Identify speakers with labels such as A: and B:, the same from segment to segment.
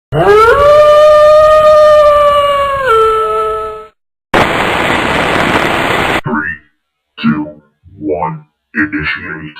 A: Three, two, one, initiate.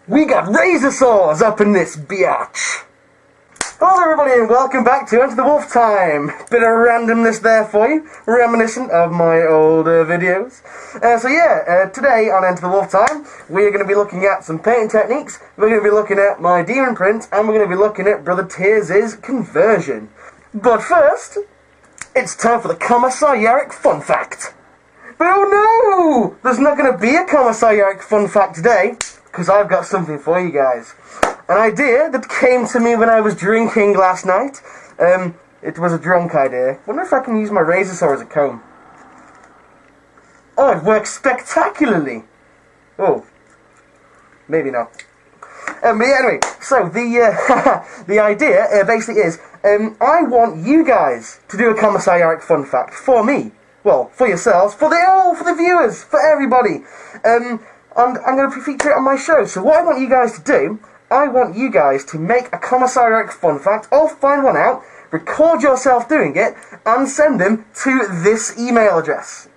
B: We got razor saws up in this biatch. Hello everybody and welcome back to Enter the Wolf Time. Bit of randomness there for you, reminiscent of my older videos. Today on Enter the Wolf Time, we're going to be looking at some painting techniques, we're going to be looking at my demon print, and we're going to be looking at Brother Tears' conversion. But first, it's time for the commissariatic fun fact. But oh no! There's not going to be a commissariatic fun fact today, because I've got something for you guys. An idea that came to me when I was drinking last night. It was a drunk idea. Wonder if I can use my razor saw as a comb. Oh, it works spectacularly. Oh, maybe not. But yeah, anyway, so the idea basically is, I want you guys to do a commissariatic fun fact for me. Well, for yourselves, for the viewers, for everybody. And I'm going to feature it on my show. So what I want you guys to do, I want you guys to make a commissariatic fun fact, or find one out, record yourself doing it, and send them to this email address.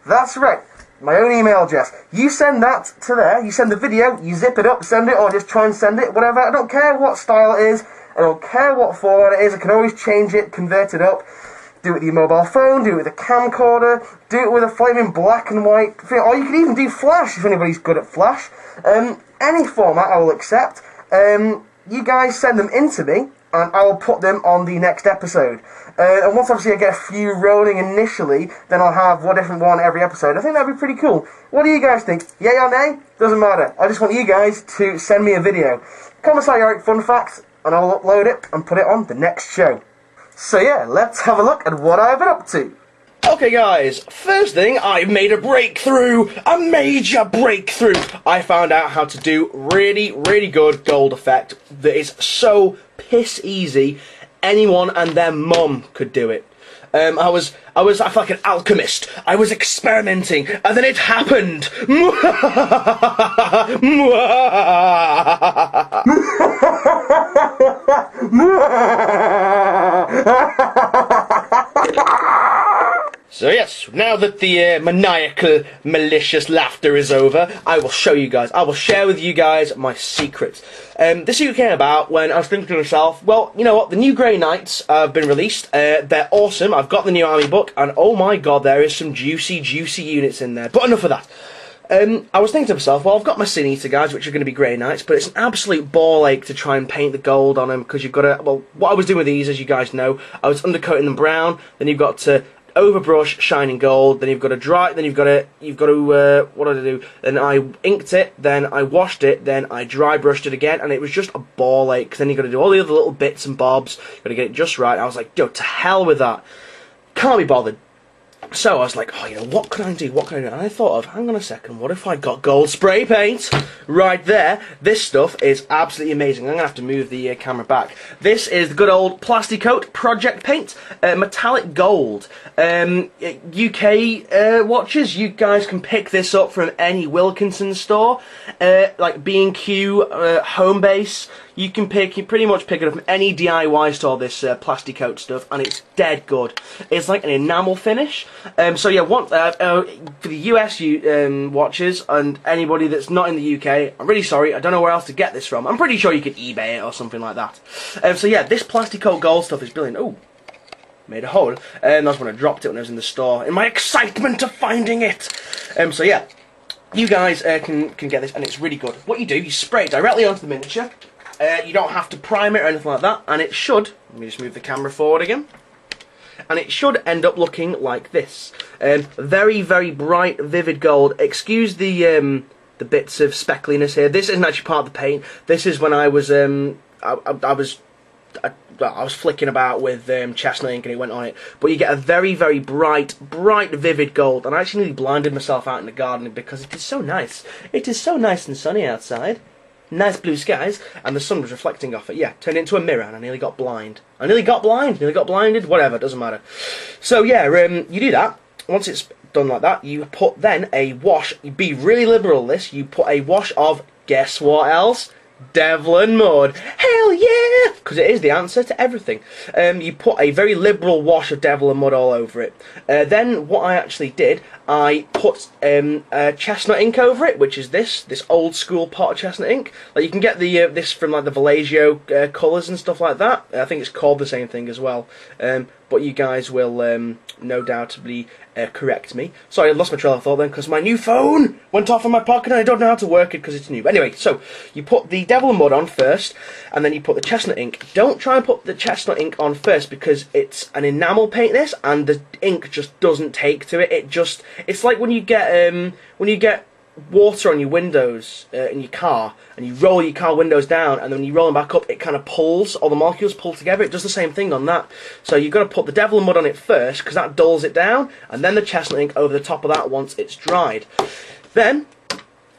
B: That's right, my own email address. You send that to there, you send the video, you zip it up, send it, or just try and send it, whatever. I don't care what style it is, I don't care what format it is, I can always change it, convert it up. Do it with your mobile phone, do it with a camcorder, do it with a flaming black and white thing, or you can even do Flash if anybody's good at Flash. Any format I will accept. You guys send them in to me, and I will put them on the next episode. And once obviously I get a few rolling initially, then I'll have one different one every episode. I think that'd be pretty cool. What do you guys think? Yay or nay? Doesn't matter. I just want you guys to send me a video. Commissariatic fun fact, and I'll upload it and put it on the next show. So yeah, let's have a look at what I've been up to.
C: Okay guys, first thing, I've made a breakthrough, a major breakthrough. I found out how to do really good gold effect that is so piss easy, anyone and their mum could do it. I felt like an alchemist. I was experimenting, and then it happened. So yes, now that the maniacal, malicious laughter is over, I will show you guys, I will share with you guys my secret. This secret came about when I was thinking to myself, well, you know what, the new Grey Knights have been released, they're awesome, I've got the new army book, and oh my god, there is some juicy units in there, but enough of that. I was thinking to myself, well, I've got my Sin Eater guys, which are going to be Grey Knights, but it's an absolute ball ache to try and paint the gold on them, because you've got to, well, what I was doing with these, as you guys know, I was undercoating them brown, then you've got to overbrush shining gold, then you've got to dry, then you've got to what did I do? Then I inked it, then I washed it, then I dry brushed it again, and it was just a ball ache. Then you've got to do all the other little bits and bobs, you've got to get it just right. I was like, yo, to hell with that, can't be bothered. So I was like, oh, you know, what can I do? What can I do? And I thought of, hang on a second, what if I got gold spray paint right there? This stuff is absolutely amazing. I'm going to have to move the camera back. This is the good old Plasticoat Project Paint, metallic gold. UK watchers, you guys can pick this up from any Wilkinson store, like B&Q, Homebase. You can pretty much pick it up from any DIY store, this Plasticoat stuff, and it's dead good. It's like an enamel finish. So yeah, for the US watchers and anybody that's not in the UK, I'm really sorry, I don't know where else to get this from. I'm pretty sure you could eBay it or something like that. So yeah, this Plasticoat gold stuff is brilliant. Ooh, made a hole. That's when I dropped it when I was in the store, in my excitement of finding it. So yeah, you guys can get this, and it's really good. What you do, you spray it directly onto the miniature. You don't have to prime it or anything like that, and it should, let me just move the camera forward again, and it should end up looking like this. Very very vivid gold. Excuse the bits of speckliness here. This isn't actually part of the paint. This is when I was well, I was flicking about with chestnut ink and it went on it. But you get a very, very bright, vivid gold. And I actually nearly blinded myself out in the garden because it is so nice. It is so nice and sunny outside. Nice blue skies, and the sun was reflecting off it. Yeah, turned it into a mirror, and I nearly got blind. Nearly got blinded, whatever, doesn't matter. So yeah, you do that. Once it's done like that, you put then a wash. You be really liberal this. You put a wash of, guess what else? Devlin mud. Hell yeah! Because it is the answer to everything. You put a very liberal wash of Devlin mud all over it. Then what I actually did, I put chestnut ink over it, which is this old school pot of chestnut ink. Like you can get the this from like the Vallejo colours and stuff like that. I think it's called the same thing as well. But you guys will no doubtably correct me. Sorry, I lost my trail of thought then because my new phone went off in my pocket and I don't know how to work it because it's new. But anyway, so you put the Devil Mud on first and then you put the chestnut ink. Don't try and put the chestnut ink on first because it's an enamel paint this and the ink just doesn't take to it. It's like when you get water on your windows in your car and you roll your car windows down and then when you roll them back up it kind of pulls, all the molecules pull together. It does the same thing on that. So you've got to put the Devil Mud on it first because that dulls it down and then the chestnut ink over the top of that once it's dried. Then,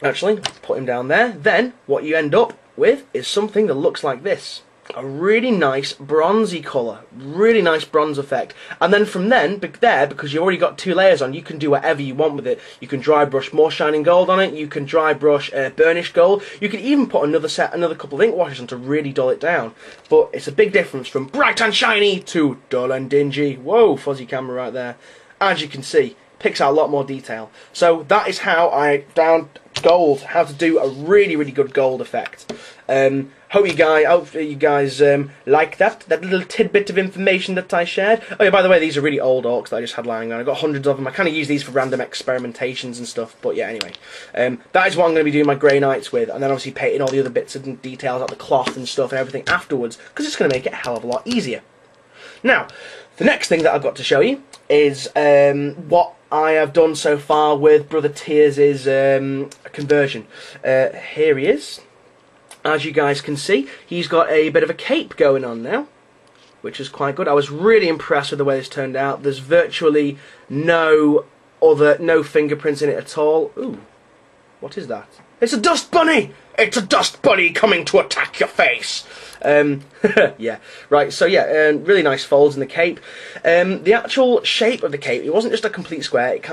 C: actually, put him down there. Then what you end up with is something that looks like this. A really nice bronzy colour, really nice bronze effect. And then from then, because you've already got 2 layers on, you can do whatever you want with it. You can dry brush more shining gold on it, you can dry brush burnished gold, you can even put another couple of ink washes on to really dull it down. But it's a big difference from bright and shiny to dull and dingy. Whoa, fuzzy camera right there. As you can see, picks out a lot more detail. So that is how I found gold, how to do a really, really good gold effect. Hope you guys like that little tidbit of information that I shared. Oh yeah, by the way, these are really old orcs that I just had lying around. I've got hundreds of them. I kind of use these for random experimentations and stuff. But yeah, anyway, that is what I'm going to be doing my grey knights with, and then obviously painting all the other bits and details like the cloth and stuff and everything afterwards, because it's going to make it a hell of a lot easier. Now, the next thing that I've got to show you is what I have done so far with Brother Tears' conversion. Here he is. As you guys can see, he's got a bit of a cape going on now, which is quite good. I was really impressed with the way this turned out. There's virtually no fingerprints in it at all. Ooh, what is that? It's a dust bunny! It's a dust bunny coming to attack your face! Yeah, right, so yeah, really nice folds in the cape. The actual shape of the cape, it wasn't just a complete square, it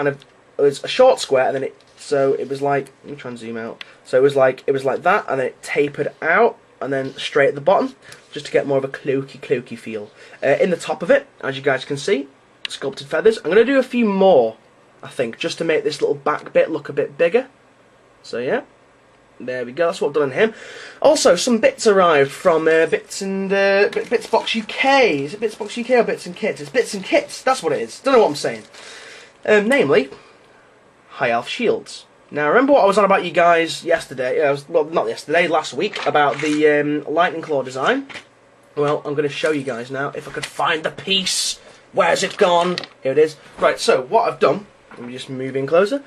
C: was a short square, and then it was like, let me try and zoom out. So it was like that, and then it tapered out, and then straight at the bottom, just to get more of a cloaky feel. In the top of it, as you guys can see, sculpted feathers. I'm going to do a few more, I think, just to make this little back bit look a bit bigger. So yeah, there we go, that's what I've done on him. Also, some bits arrived from Bits Box UK. Is it Bits Box UK or Bits and Kits? It's Bits and Kits, that's what it is. Don't know what I'm saying. Namely, High Elf Shields. Now, remember what I was on about you guys yesterday, well, not yesterday, last week, about the Lightning Claw design? Well, I'm going to show you guys now, if I could find the piece. Where's it gone? Here it is. Right, so, what I've done, let me just move in closer.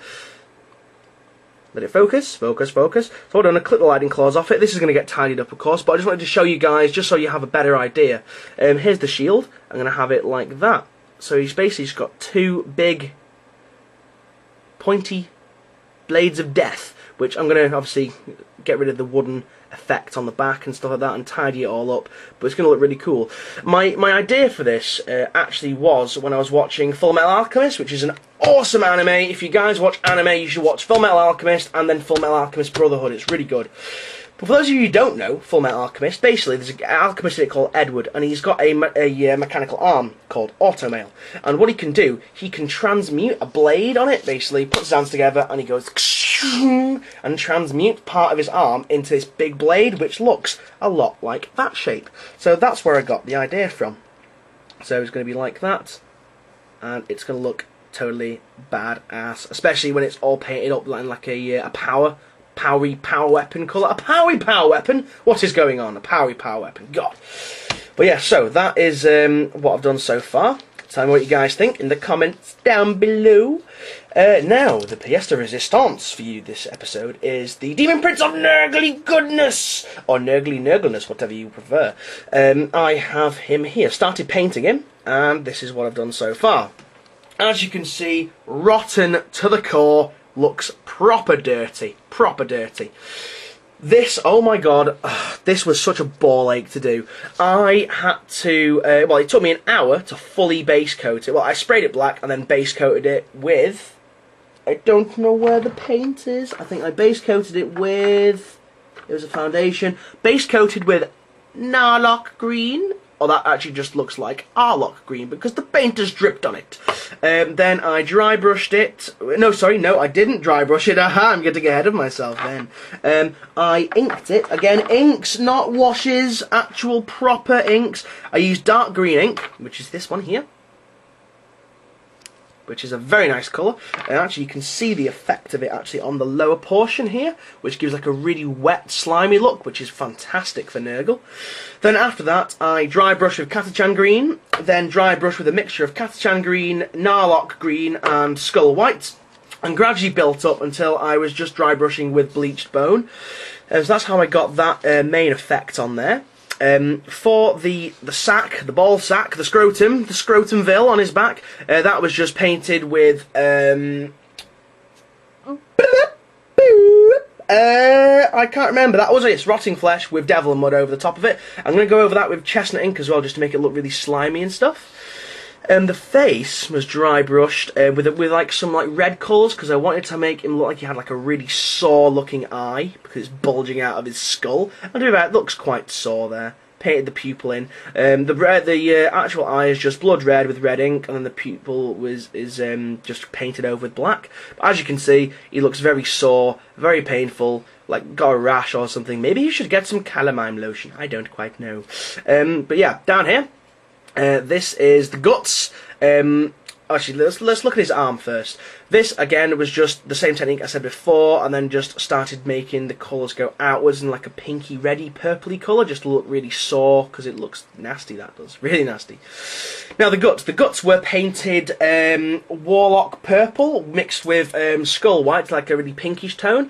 C: Let it focus. So I've done a clip the Lightning Claws off it. This is going to get tidied up, of course, but I just wanted to show you guys, just so you have a better idea. Here's the shield. I'm going to have it like that. So he's basically just got 2 big, pointy blades of death, which I'm going to obviously get rid of the wooden effect on the back and stuff like that and tidy it all up, but it's going to look really cool. My idea for this actually was when I was watching Full Metal Alchemist, which is an awesome anime. If you guys watch anime, you should watch Full Metal Alchemist and then Full Metal Alchemist Brotherhood. It's really good. But for those of you who don't know Full Metal Alchemist, basically there's an alchemist in it called Edward, and he's got a mechanical arm called Automail. And what he can do, he can transmute a blade on it, basically, puts his hands together, and he goes and transmute part of his arm into this big blade, which looks a lot like that shape. So that's where I got the idea from. So it's going to be like that, and it's going to look totally badass, especially when it's all painted up like a powery power weapon colour. A powery power weapon? What is going on? A powery power weapon. God. But yeah, so that is what I've done so far. Tell me what you guys think in the comments down below. Now, the pièce de résistance for you this episode is the Demon Prince of Nurgly Goodness, or Nurgly Nurgleness, whatever you prefer. I have him here. Started painting him, and this is what I've done so far. As you can see, rotten to the core, looks proper dirty, proper dirty. This, oh my god, this was such a ball ache to do. I had to, well, it took me an hour to fully base coat it. Well, I sprayed it black and then base coated it with, I don't know where the paint is. I think I base coated it with, it was a foundation, base coated with Narlock Green. Or that actually just looks like Arlock Green because the paint has dripped on it. Then I dry brushed it. No, sorry, no, I didn't dry brush it. Aha, I'm getting ahead of myself then. I inked it. Again, inks, not washes, actual proper inks. I used dark green ink, which is this one here, which is a very nice colour, and actually you can see the effect of it actually on the lower portion here, which gives like a really wet, slimy look, which is fantastic for Nurgle. Then after that, I dry brush with Catachan Green, then dry brush with a mixture of Catachan Green, Narlock Green, and Skull White, and gradually built up until I was just dry brushing with bleached bone. So that's how I got that main effect on there. For the sack, the ball sack, the scrotumville on his back, that was just painted with, I can't remember, that was it, Rotting Flesh with Devil and Mud over the top of it. I'm going to go over that with chestnut ink as well, just to make it look really slimy and stuff. The face was dry brushed with like some like red colours because I wanted to make him look like he had like a really sore looking eye because it's bulging out of his skull. I'll do that. It looks quite sore there. Painted the pupil in. The actual eye is just blood red with red ink, and then the pupil is just painted over with black. But as you can see, he looks very sore, very painful, like got a rash or something. Maybe you should get some calamine lotion. I don't quite know. But yeah, down here. This is the guts. Actually, let's look at his arm first. This, again, was just the same technique I said before, and then just started making the colours go outwards in like a pinky, reddy, purpley colour, just to look really sore, because it looks nasty, that does. Really nasty. Now, the guts were painted Warlock Purple, mixed with Skull White, like a really pinkish tone.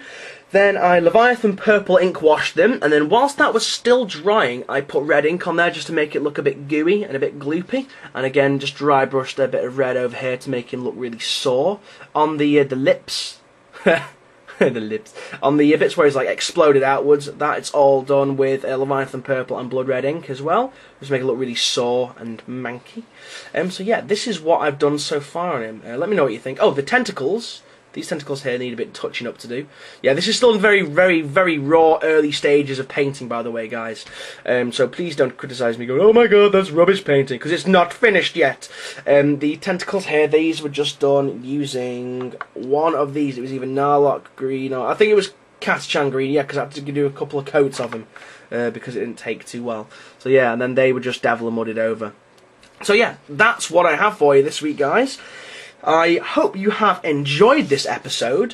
C: Then I Leviathan Purple ink washed them, and then whilst that was still drying, I put red ink on there just to make it look a bit gooey and a bit gloopy. And again, just dry brushed a bit of red over here to make him look really sore. On the lips, the lips, on the bits where he's like exploded outwards, that it's all done with Leviathan Purple and blood red ink as well, just to make it look really sore and manky. So yeah, this is what I've done so far on him. Let me know what you think. Oh, the tentacles. These tentacles here need a bit touching up to do. Yeah, this is still in very, very, very raw, early stages of painting, by the way, guys. So please don't criticise me going, oh my god, that's rubbish painting, because it's not finished yet. The tentacles here, these were just done using one of these. It was either Narlock Green, or I think it was Catachan Green, yeah, because I had to do a couple of coats of them, because it didn't take too well. So yeah, and then they were just Devil and Mudded over. So yeah, that's what I have for you this week, guys. I hope you have enjoyed this episode.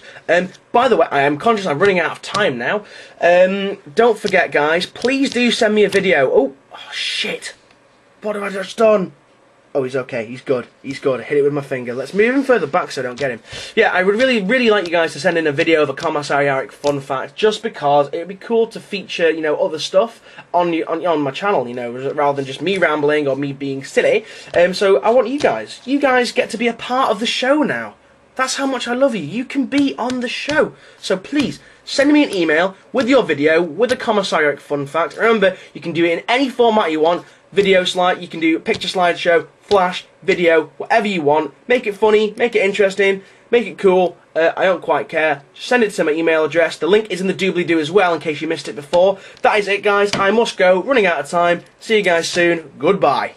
C: By the way, I am conscious I'm running out of time now. Don't forget, guys, please do send me a video. Oh shit. What have I just done? Oh, he's okay. He's good. He's good. I hit it with my finger. Let's move him further back so I don't get him. Yeah, I would really, really like you guys to send in a video of a Commissary Arik fun fact, just because it would be cool to feature, you know, other stuff on my channel, you know, rather than just me rambling or me being silly. So I want you guys. You guys get to be a part of the show now. That's how much I love you. You can be on the show. So please, send me an email with your video, with a Commissary Arik fun fact. Remember, you can do it in any format you want. Video slide, you can do picture slideshow, flash, video, whatever you want. Make it funny, make it interesting, make it cool. I don't quite care. Just send it to my email address. The link is in the doobly-doo as well, in case you missed it before. That is it, guys. I must go. Running out of time. See you guys soon. Goodbye.